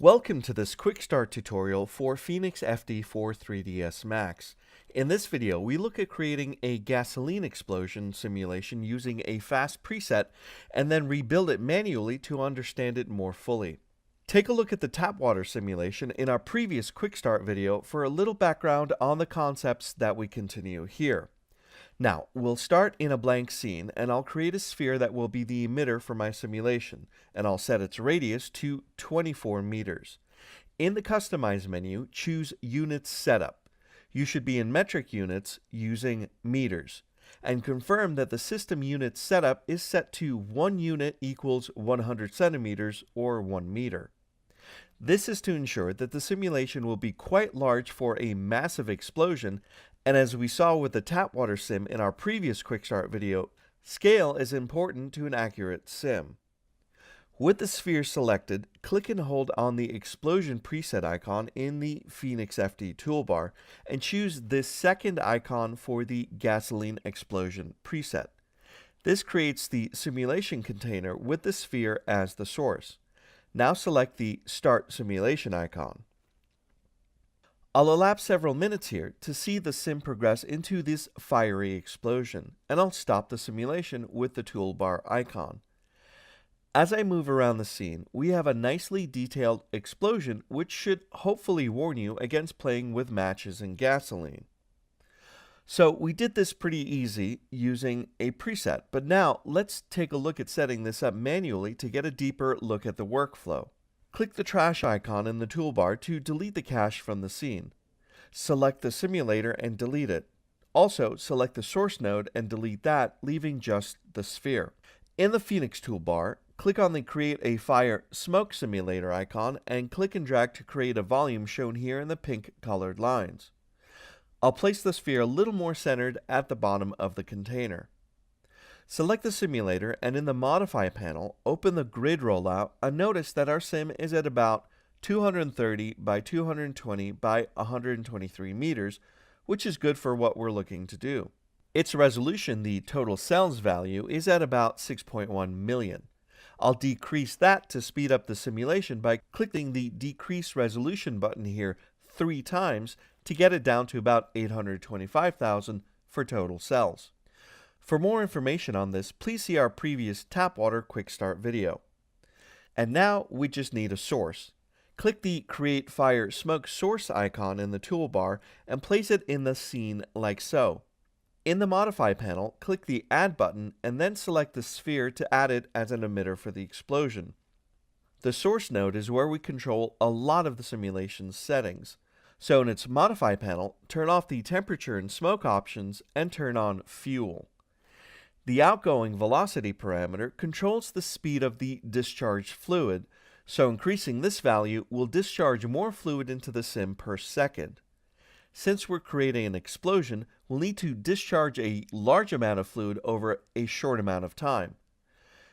Welcome to this quick start tutorial for Phoenix FD for 3ds Max. In this video, we look at creating a gasoline explosion simulation using a fast preset and then rebuild it manually to understand it more fully. Take a look at the tap water simulation in our previous quick start video for a little background on the concepts that we continue here. Now, we'll start in a blank scene, and I'll create a sphere that will be the emitter for my simulation, and I'll set its radius to 24 meters. In the Customize menu, choose Units Setup. You should be in metric units using meters, and confirm that the system unit setup is set to 1 unit equals 100 centimeters or 1 meter. This is to ensure that the simulation will be quite large for a massive explosion, and as we saw with the tap water sim in our previous quick start video, scale is important to an accurate sim. With the sphere selected, click and hold on the explosion preset icon in the Phoenix FD toolbar and choose this second icon for the gasoline explosion preset. This creates the simulation container with the sphere as the source. Now select the Start Simulation icon. I'll elapse several minutes here to see the sim progress into this fiery explosion, and I'll stop the simulation with the toolbar icon. As I move around the scene, we have a nicely detailed explosion which should hopefully warn you against playing with matches and gasoline. So we did this pretty easy using a preset, but now let's take a look at setting this up manually to get a deeper look at the workflow. Click the trash icon in the toolbar to delete the cache from the scene. Select the simulator and delete it. Also, select the source node and delete that, leaving just the sphere. In the Phoenix toolbar, click on the Create a Fire Smoke Simulator icon and click and drag to create a volume shown here in the pink colored lines. I'll place the sphere a little more centered at the bottom of the container. Select the simulator and in the Modify panel, open the grid rollout and notice that our sim is at about 230 by 220 by 123 meters, which is good for what we're looking to do. Its resolution, the total cells value, is at about 6.1 million. I'll decrease that to speed up the simulation by clicking the Decrease Resolution button here 3 times to get it down to about 825,000 for total cells. For more information on this, please see our previous tap water quick start video. And now we just need a source. Click the Create Fire Smoke Source icon in the toolbar and place it in the scene like so. In the Modify panel, click the Add button and then select the sphere to add it as an emitter for the explosion. The source node is where we control a lot of the simulation's settings. So in its Modify panel, turn off the temperature and smoke options and turn on fuel. The outgoing velocity parameter controls the speed of the discharged fluid, so increasing this value will discharge more fluid into the sim per second. Since we're creating an explosion, we'll need to discharge a large amount of fluid over a short amount of time.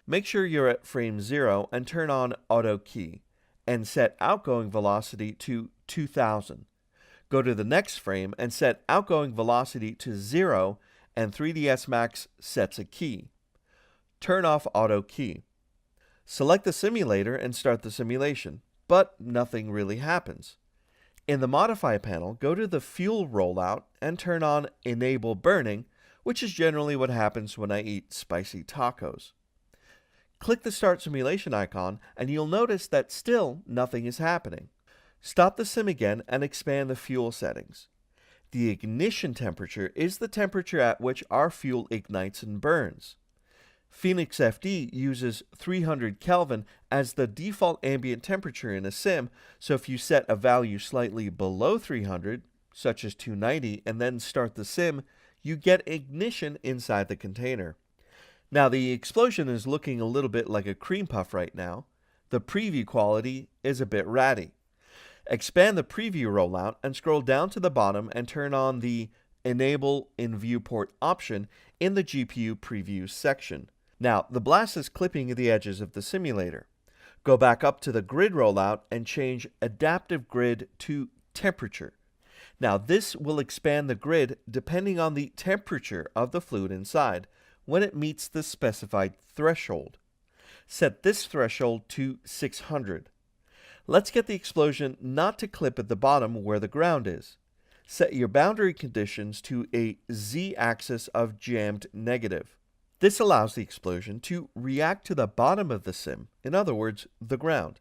Make sure you're at frame 0 and turn on Auto Key, and set outgoing velocity to 2000. Go to the next frame and set outgoing velocity to 0, and 3ds Max sets a key. Turn off Auto Key. Select the simulator and start the simulation, but nothing really happens. In the Modify panel, go to the Fuel rollout and turn on Enable Burning, which is generally what happens when I eat spicy tacos. Click the Start Simulation icon and you'll notice that still nothing is happening. Stop the sim again and expand the fuel settings. The ignition temperature is the temperature at which our fuel ignites and burns. Phoenix FD uses 300 Kelvin as the default ambient temperature in a sim, so if you set a value slightly below 300, such as 290, and then start the sim, you get ignition inside the container. Now the explosion is looking a little bit like a cream puff right now. The preview quality is a bit ratty. Expand the preview rollout and scroll down to the bottom and turn on the Enable in Viewport option in the GPU preview section. Now, the blast is clipping the edges of the simulator. Go back up to the grid rollout and change Adaptive Grid to Temperature. Now, this will expand the grid depending on the temperature of the fluid inside when it meets the specified threshold. Set this threshold to 600. Let's get the explosion not to clip at the bottom where the ground is. Set your boundary conditions to a z-axis of jammed negative. This allows the explosion to react to the bottom of the sim, in other words, the ground.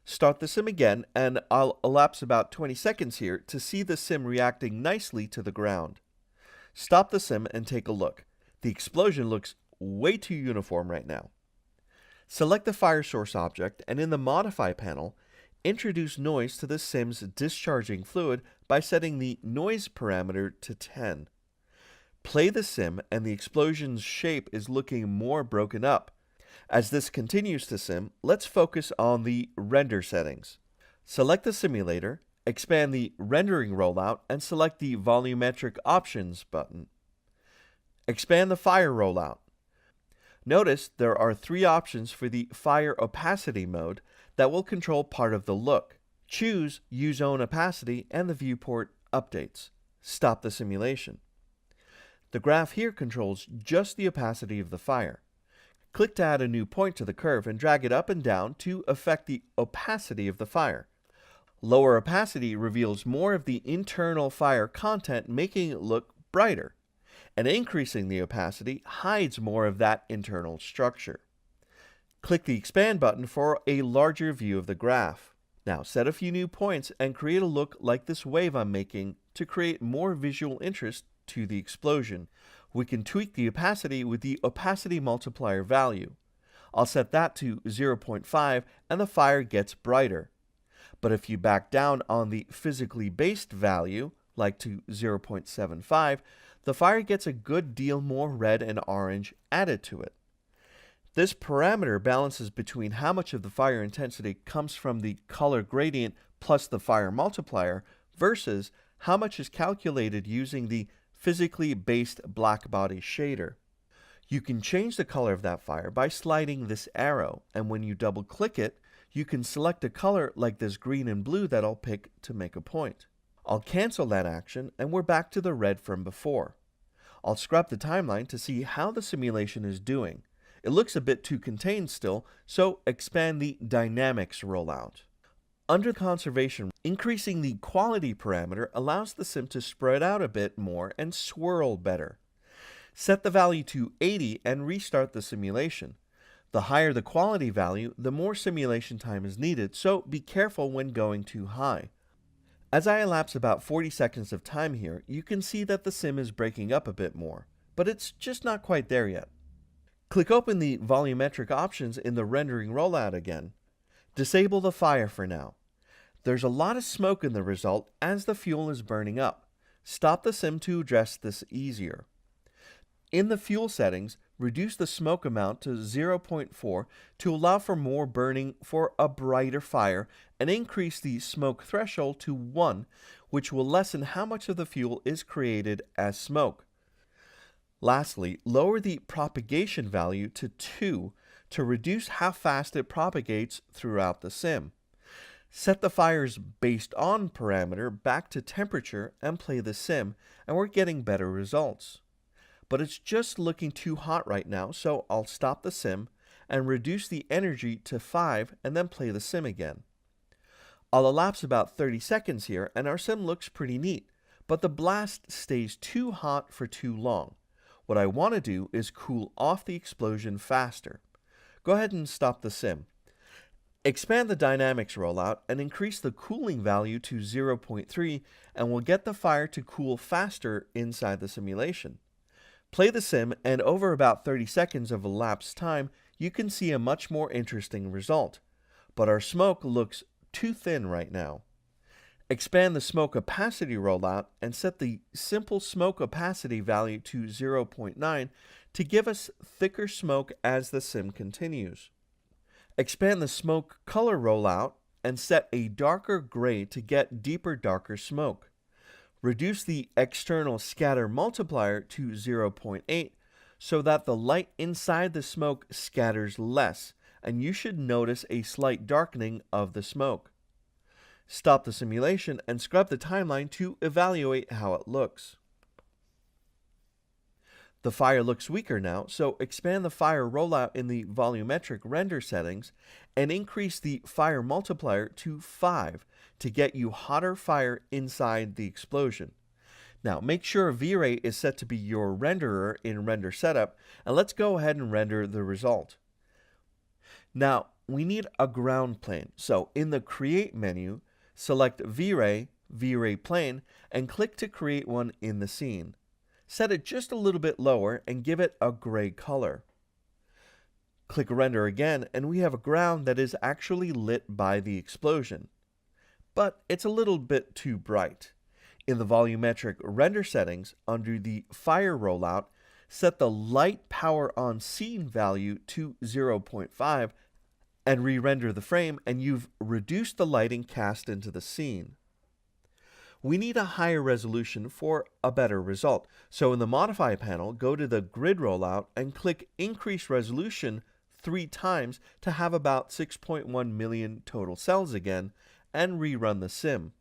Start the sim again, and I'll elapse about 20 seconds here to see the sim reacting nicely to the ground. Stop the sim and take a look. The explosion looks way too uniform right now. Select the fire source object, and in the Modify panel, introduce noise to the sim's discharging fluid by setting the noise parameter to 10. Play the sim, and the explosion's shape is looking more broken up. As this continues to sim, let's focus on the render settings. Select the simulator, expand the rendering rollout, and select the volumetric options button. Expand the fire rollout. Notice there are 3 options for the fire opacity mode that will control part of the look. Choose Use Own Opacity and the viewport updates. Stop the simulation. The graph here controls just the opacity of the fire. Click to add a new point to the curve and drag it up and down to affect the opacity of the fire. Lower opacity reveals more of the internal fire content, making it look brighter, and increasing the opacity hides more of that internal structure. Click the Expand button for a larger view of the graph. Now set a few new points and create a look like this wave I'm making to create more visual interest to the explosion. We can tweak the opacity with the opacity multiplier value. I'll set that to 0.5 and the fire gets brighter. But if you back down on the physically based value, like to 0.75, the fire gets a good deal more red and orange added to it. This parameter balances between how much of the fire intensity comes from the color gradient plus the fire multiplier versus how much is calculated using the physically based black body shader. You can change the color of that fire by sliding this arrow, and when you double click it, you can select a color like this green and blue that I'll pick to make a point. I'll cancel that action, and we're back to the red from before. I'll scrub the timeline to see how the simulation is doing. It looks a bit too contained still, so expand the dynamics rollout. Under conservation, increasing the quality parameter allows the sim to spread out a bit more and swirl better. Set the value to 80 and restart the simulation. The higher the quality value, the more simulation time is needed, so be careful when going too high. As I elapse about 40 seconds of time here, you can see that the sim is breaking up a bit more, but it's just not quite there yet. Click open the volumetric options in the rendering rollout again. Disable the fire for now. There's a lot of smoke in the result as the fuel is burning up. Stop the sim to address this easier. In the fuel settings, reduce the smoke amount to 0.4 to allow for more burning for a brighter fire, and increase the smoke threshold to 1, which will lessen how much of the fuel is created as smoke. Lastly, lower the propagation value to 2 to reduce how fast it propagates throughout the sim. Set the fire's based on parameter back to temperature and play the sim, and we're getting better results. But it's just looking too hot right now, so I'll stop the sim and reduce the energy to 5 and then play the sim again. I'll elapse about 30 seconds here, and our sim looks pretty neat, but the blast stays too hot for too long. What I want to do is cool off the explosion faster. Go ahead and stop the sim. Expand the dynamics rollout and increase the cooling value to 0.3, and we'll get the fire to cool faster inside the simulation. Play the sim, and over about 30 seconds of elapsed time, you can see a much more interesting result. But our smoke looks too thin right now. Expand the smoke opacity rollout and set the simple smoke opacity value to 0.9 to give us thicker smoke as the sim continues. Expand the smoke color rollout and set a darker gray to get deeper, darker smoke. Reduce the external scatter multiplier to 0.8 so that the light inside the smoke scatters less, and you should notice a slight darkening of the smoke. Stop the simulation and scrub the timeline to evaluate how it looks. The fire looks weaker now, so expand the fire rollout in the volumetric render settings and increase the fire multiplier to 5 to get you hotter fire inside the explosion. Now make sure V-Ray is set to be your renderer in render setup, and let's go ahead and render the result. Now we need a ground plane, so in the Create menu, select V-Ray, V-Ray plane, and click to create one in the scene. Set it just a little bit lower and give it a gray color. Click Render again, and we have a ground that is actually lit by the explosion. But it's a little bit too bright. In the volumetric render settings, under the fire rollout, set the light power on scene value to 0.5 and re-render the frame, and you've reduced the lighting cast into the scene. We need a higher resolution for a better result. So in the Modify panel, go to the Grid rollout and click Increase Resolution 3 times to have about 6.1 million total cells again, and rerun the sim.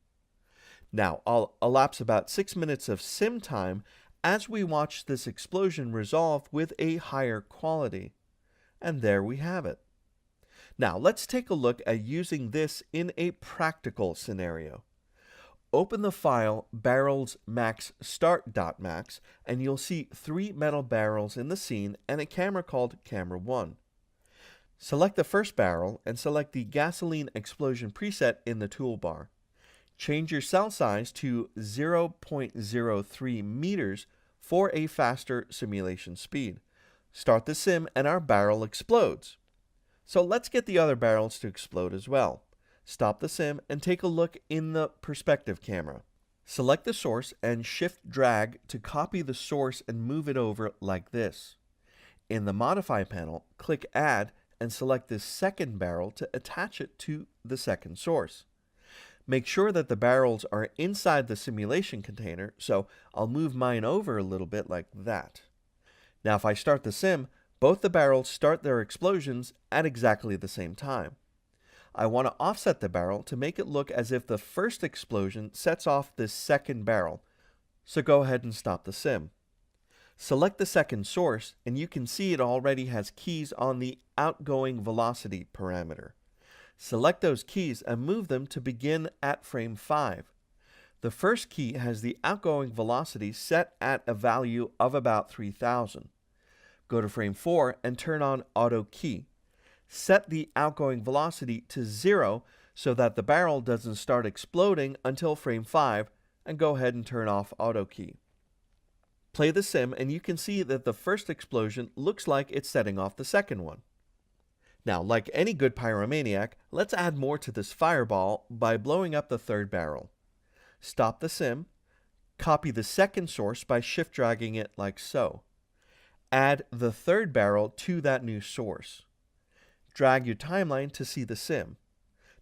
Now, I'll elapse about 6 minutes of sim time as we watch this explosion resolve with a higher quality. And there we have it. Now, let's take a look at using this in a practical scenario. Open the file barrelsmaxstart.max and you'll see 3 metal barrels in the scene and a camera called Camera 1. Select the first barrel and select the gasoline explosion preset in the toolbar. Change your cell size to 0.03 meters for a faster simulation speed. Start the sim and our barrel explodes. So let's get the other barrels to explode as well. Stop the sim and take a look in the perspective camera. Select the source and shift drag to copy the source and move it over like this. In the Modify panel, click Add and select this second barrel to attach it to the second source. Make sure that the barrels are inside the simulation container, so I'll move mine over a little bit like that. Now if I start the sim, both the barrels start their explosions at exactly the same time. I want to offset the barrel to make it look as if the first explosion sets off this second barrel, so go ahead and stop the sim. Select the second source, and you can see it already has keys on the outgoing velocity parameter. Select those keys and move them to begin at frame 5. The first key has the outgoing velocity set at a value of about 3000. Go to frame 4 and turn on Auto Key. Set the outgoing velocity to 0 so that the barrel doesn't start exploding until frame 5, and go ahead and turn off Auto Key. Play the sim and you can see that the first explosion looks like it's setting off the second one. Now, like any good pyromaniac, let's add more to this fireball by blowing up the third barrel. Stop the sim, copy the second source by shift dragging it like so. Add the third barrel to that new source. Drag your timeline to see the sim.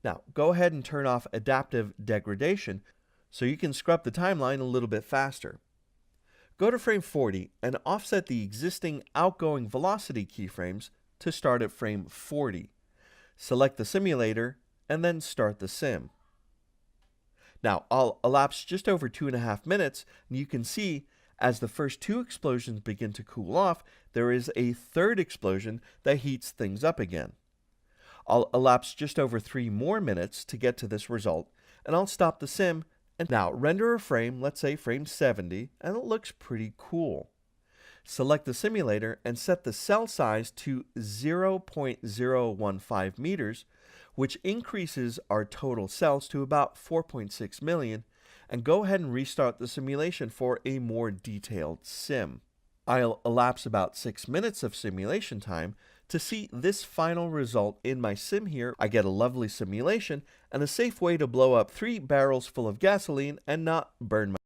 Now, go ahead and turn off adaptive degradation so you can scrub the timeline a little bit faster. Go to frame 40 and offset the existing outgoing velocity keyframes to start at frame 40. Select the simulator and then start the sim. Now, I'll elapse just over 2.5 minutes, and you can see as the first 2 explosions begin to cool off, there is a third explosion that heats things up again. I'll elapse just over 3 more minutes to get to this result, and I'll stop the sim and now render a frame, let's say frame 70, and it looks pretty cool. Select the simulator and set the cell size to 0.015 meters, which increases our total cells to about 4.6 million, and go ahead and restart the simulation for a more detailed sim. I'll elapse about 6 minutes of simulation time to see this final result in my sim here. I get a lovely simulation and a safe way to blow up 3 barrels full of gasoline and not burn